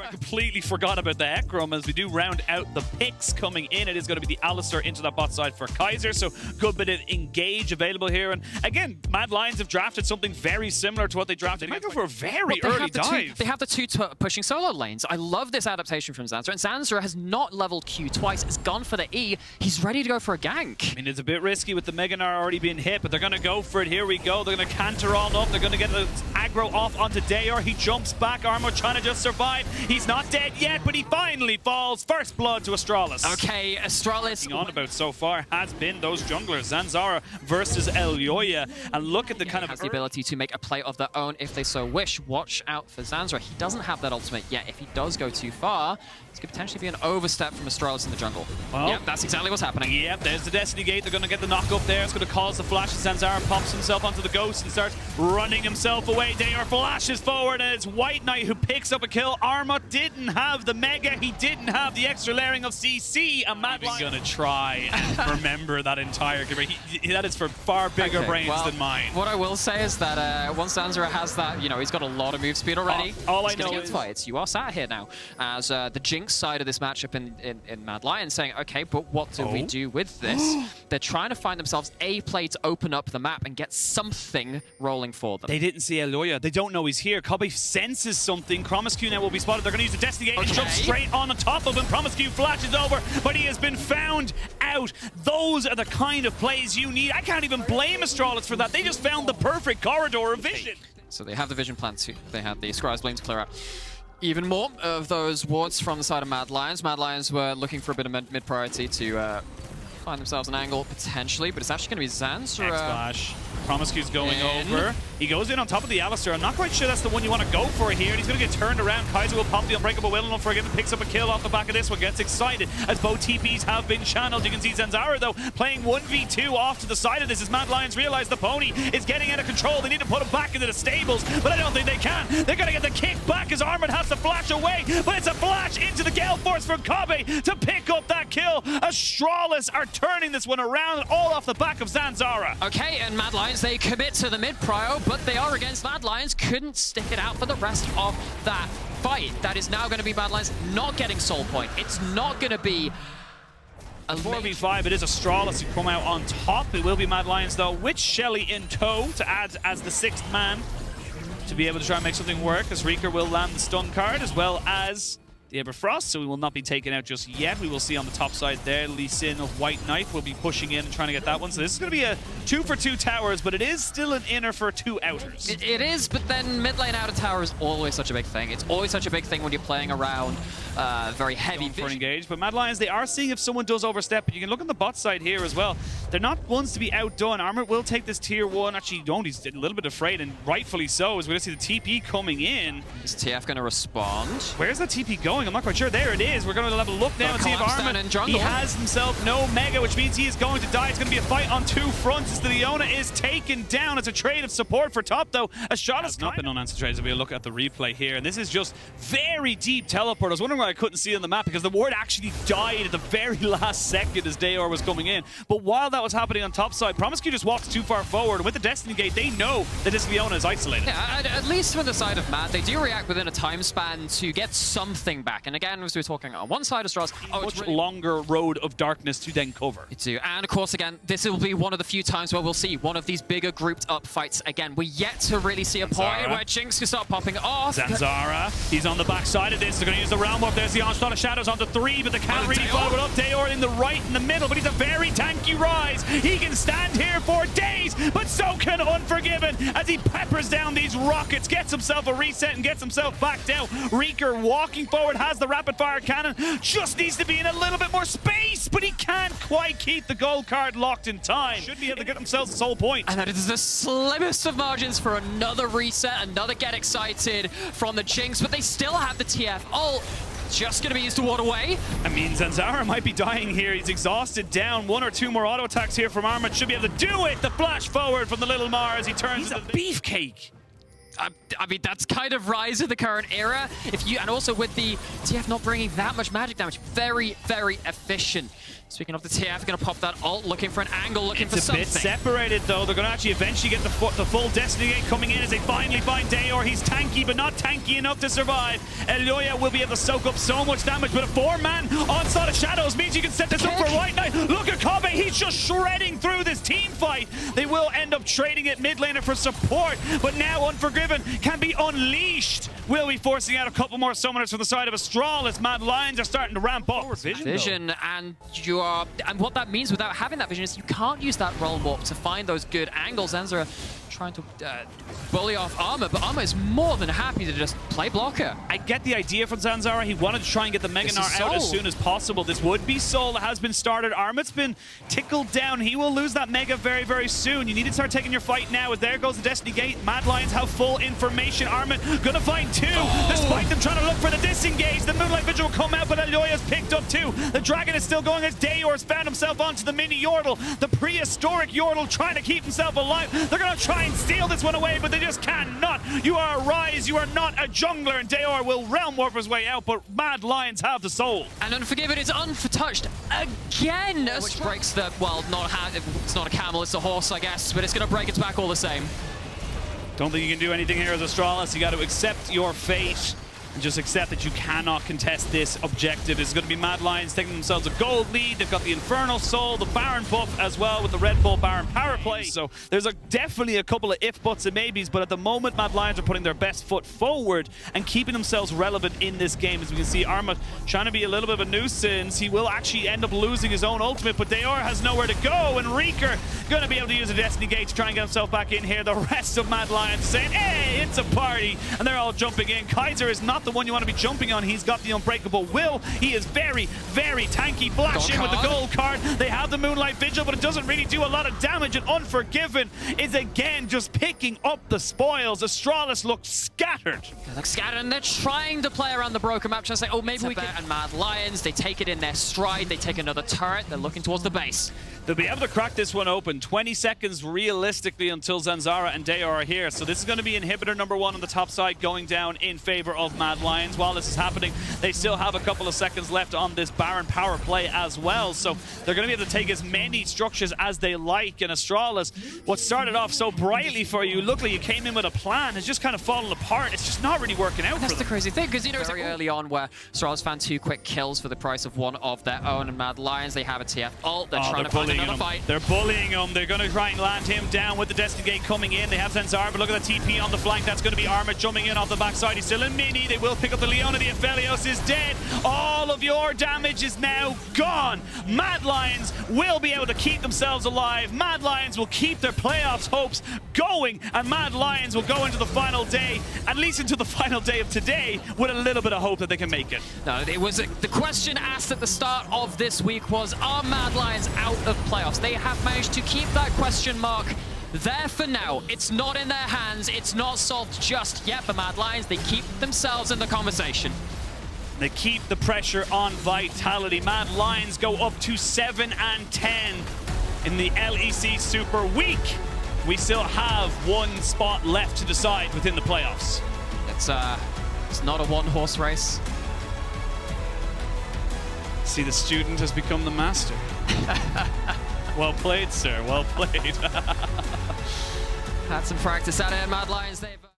I completely forgot about the Hecarim as we do round out the picks coming in. It is going to be the Alistar into that bot side for Kaiser, so good bit of engage available here. And again, Mad Lions have drafted something very similar to what they drafted. They might go for a very early dive. They have the two pushing solo lanes. I love this adaptation from Zanzarah. And Zanzarah has not leveled Q twice. Has gone for the E. He's ready to go for a gank. I mean, it's a bit risky with the Mega Gnar already being hit, but they're going to go for it. Here we go. They're going to canter on up. They're going to get the aggro off onto Dajor. He jumps back. Armut trying to just survive. He's not dead yet, but he finally falls. First blood to Astralis. Okay, Astralis. On about so far has been those junglers. Zanzarah versus Elyoya. And look at the kind of... has the ability to make a play of their own if they so wish. Watch out for Zanzarah. He doesn't have that ultimate yet. If he does go too far, this could potentially be an overstep from Astralis in the jungle. Well, yep, that's exactly what's happening. Yep, there's the Destiny Gate. They're going to get the knock up there. It's going to cause the flash. Zanzarah pops himself onto the Ghost and starts running himself away. Dajor flashes forward, and it's WhiteKnight who picks up a kill. Armut didn't have the Mega. He didn't have the extra layering of CC. And Mad Lions going to try and remember that entire game. That is for far bigger brains than mine. What I will say is that once Zanzarah has that, you know, he's got a lot of move speed already. All I know is fights. You are sat here now as the Jinx side of this matchup in Mad Lions saying, okay, but what do we do with this? They're trying to find themselves a play to open up the map and get something rolling for them. They didn't see Elyoya. They don't know he's here. Kobbe senses something. promisq now will be spotted. They're going to use the Destiny Gate and jump straight on top of him. promisq flashes over, but he has been found out. Those are the kind of plays you need. I can't even blame Astralis for that. They just found the perfect corridor of vision. So they have the vision plan too. They have the Scribe's Blame to clear out even more of those wards from the side of Mad Lions. Mad Lions were looking for a bit of mid-priority to find themselves an angle potentially, but it's actually going to be Zanzarah. X-Flash. promisq's going over. He goes in on top of the Alistar. I'm not quite sure that's the one you want to go for here. And he's going to get turned around. Kaiser will pop the Unbreakable Will and Unforgiven picks up a kill off the back of this one. Gets excited as both TPs have been channeled. You can see Zanzarah, though, playing 1v2 off to the side of this as Mad Lions realize the pony is getting out of control. They need to put him back into the stables, but I don't think they can. They're going to get the kick back as Armut has to flash away, but it's a flash into the Gale Force from Kobbe to pick up that kill. Astralis are turning this one around, all off the back of Zanzarah. Okay, and Mad Lions, they commit to the mid-prio, but they are against Mad Lions. Couldn't stick it out for the rest of that fight. That is now going to be Mad Lions not getting Soul Point. It's not going to be a 4v5. It is Astralis who come out on top. It will be Mad Lions, though, with Shelly in tow to add as the 6th man to be able to try and make something work, as Reeker will land the stun card, as well as the Everfrost, so we will not be taken out just yet. We will see on the top side there, Xin of WhiteKnight will be pushing in and trying to get that one. So this is going to be a 2 for 2 towers, but it is still an inner for 2 outers. It is, but then mid lane outer tower is always such a big thing. It's always such a big thing when you're playing around very heavy for an engage. But Mad Lions, they are seeing if someone does overstep, but you can look on the bot side here as well. They're not ones to be outdone. Armut will take this tier 1. Actually, you don't. He's a little bit afraid, and rightfully so, as we're going to see the TP coming in. Is TF going to respond? Where's the TP going? I'm not quite sure. There it is. We're going to have a look now and see if Armut, he has himself no Mega, which means he is going to die. It's going to be a fight on 2 fronts as the Leona is taken down. It's a trade of support for top, though. Astralis has not been unanswered trades. We'll look at the replay here, and this is just very deep teleport. I was wondering why I couldn't see it on the map, because the ward actually died at the very last second as Dajor was coming in. But while that was happening on top side, promisq just walked too far forward. With the Destiny Gate, they know that this Leona is isolated. Yeah, at least from the side of Mad, they do react within a time span to get something back. And again, as we were talking on one side of Astralis, much really longer road of darkness to then cover. And of course, again, this will be one of the few times where we'll see one of these bigger grouped up fights again. We're yet to really see a point where Jinx can start popping off. Zanzarah, he's on the back side of this. They're going to use the Realm Warp. There's the Onslaught of Shadows onto 3, but they can't really follow it up. Dajor in the right, in the middle, but he's a very tanky Ryze. He can stand here for days, but so can Unforgiven as he peppers down these rockets, gets himself a reset and gets himself back down. Reeker walking forward, has the rapid fire cannon, just needs to be in a little bit more space, but he can't quite keep the gold card locked in time. Should be able to get themselves a Soul Point. And that is the slimmest of margins for another reset, another get excited from the Jinx, but they still have the TF ult. Just going to be used to ward away. I mean, Zanzarah might be dying here. He's exhausted down. 1 or 2 more auto attacks here from Armut. Should be able to do it. The flash forward from the little Mar as he turns. He's a beefcake. I mean, that's kind of Ryze of the current era. And also with the TF not bringing that much magic damage, very, very efficient. Speaking of the TF, going to pop that ult, looking for an angle, looking for something. It's a bit separated, though. They're going to actually eventually get the full Destiny Gate coming in as they finally find Dajor. He's tanky, but not tanky enough to survive. Elyoya will be able to soak up so much damage, but a 4-man onslaught of shadows means you can set this up for WhiteKnight. Look at Kobbe. He's just shredding through this team fight. They will end up trading it mid laner for support, but now Unforgiven can be unleashed. We'll be forcing out a couple more summoners from the side of Astralis. Mad Lions are starting to ramp up. Vision, and what that means without having that vision is you can't use that roll warp to find those good angles. Zanzarah trying to bully off Armut, but Armut is more than happy to just play blocker. I get the idea from Zanzarah. He wanted to try and get the Mega Gnar out as soon as possible. This would be Soul that has been started. Armut's been tickled down. He will lose that Mega very, very soon. You need to start taking your fight now. As there goes the Destiny Gate. Mad Lions have full information. Armut gonna find two. Despite them trying to look for the disengage. The Moonlight Vigil will come out, but Elyoya's picked up two. The Dragon is still going as Dajor's found himself onto the mini Yordle. The prehistoric Yordle trying to keep himself alive. They're gonna try and steal this one away, but they just cannot. You are a Ryze, you are not a jungler, and Dajor will realm warp his way out, but Mad Lions have the soul. And Unforgiven is untouched again, which breaks the, well, it's not a camel, it's a horse, I guess, but it's gonna break its back all the same. Don't think you can do anything here as Astralis. You got to accept your fate. And just accept that you cannot contest this objective. It's going to be Mad Lions taking themselves a gold lead. They've got the Infernal Soul, the Baron buff as well with the Red Bull Baron power play. So there's definitely a couple of if, buts, and maybes, but at the moment Mad Lions are putting their best foot forward and keeping themselves relevant in this game. As we can see, Armut trying to be a little bit of a nuisance. He will actually end up losing his own ultimate, but Dajor has nowhere to go, and Reeker going to be able to use a Destiny Gate to try and get himself back in here. The rest of Mad Lions saying, hey, it's a party, and they're all jumping in. Kaiser is not the one you want to be jumping on. He's got the Unbreakable Will. He is very, very tanky. Flash in with the gold card. They have the Moonlight Vigil, but it doesn't really do a lot of damage, and Unforgiven is again just picking up the spoils. Astralis looks scattered. They look scattered, and they're trying to play around the broken map, trying to say, oh, maybe we can. And Mad Lions, they take it in their stride. They take another turret. They're looking towards the base. They'll be able to crack this one open. 20 seconds realistically until Zanzarah and Dajor are here. So this is going to be inhibitor number 1 on the top side going down in favor of Mad Lions. While this is happening, they still have a couple of seconds left on this Baron power play as well. So they're going to be able to take as many structures as they like. And Astralis, what started off so brightly for you, looked like you came in with a plan, has just kind of fallen apart. It's just not really working out for them. That's the crazy thing, because you know, it's very early on where Astralis found 2 quick kills for the price of 1 of their own, and Mad Lions, they have a TF ult. They're trying to find another fight. They're bullying him. They're going to try and land him down with the Destiny Gate coming in. They have Zanzarah, but look at the TP on the flank. That's going to be Armut jumping in off the backside. He's still in mini. They will pick up the Leona. The Aphelios is dead. All of your damage is now gone. Mad Lions will be able to keep themselves alive. Mad Lions will keep their playoffs hopes going, and Mad Lions will go into the final day, at least into the final day of today, with a little bit of hope that they can make it. No, it was the question asked at the start of this week was, are Mad Lions out of playoffs? They have managed to keep that question mark there for now. It's not in their hands. It's not solved just yet for Mad Lions. They keep themselves in the conversation. They keep the pressure on Vitality. Mad Lions go up to 7-10 in the LEC Super Week. We still have 1 spot left to decide within the playoffs. It's not a one-horse race. See, the student has become the master. Well played, sir. Well played. Had some practice out of Mad Lions.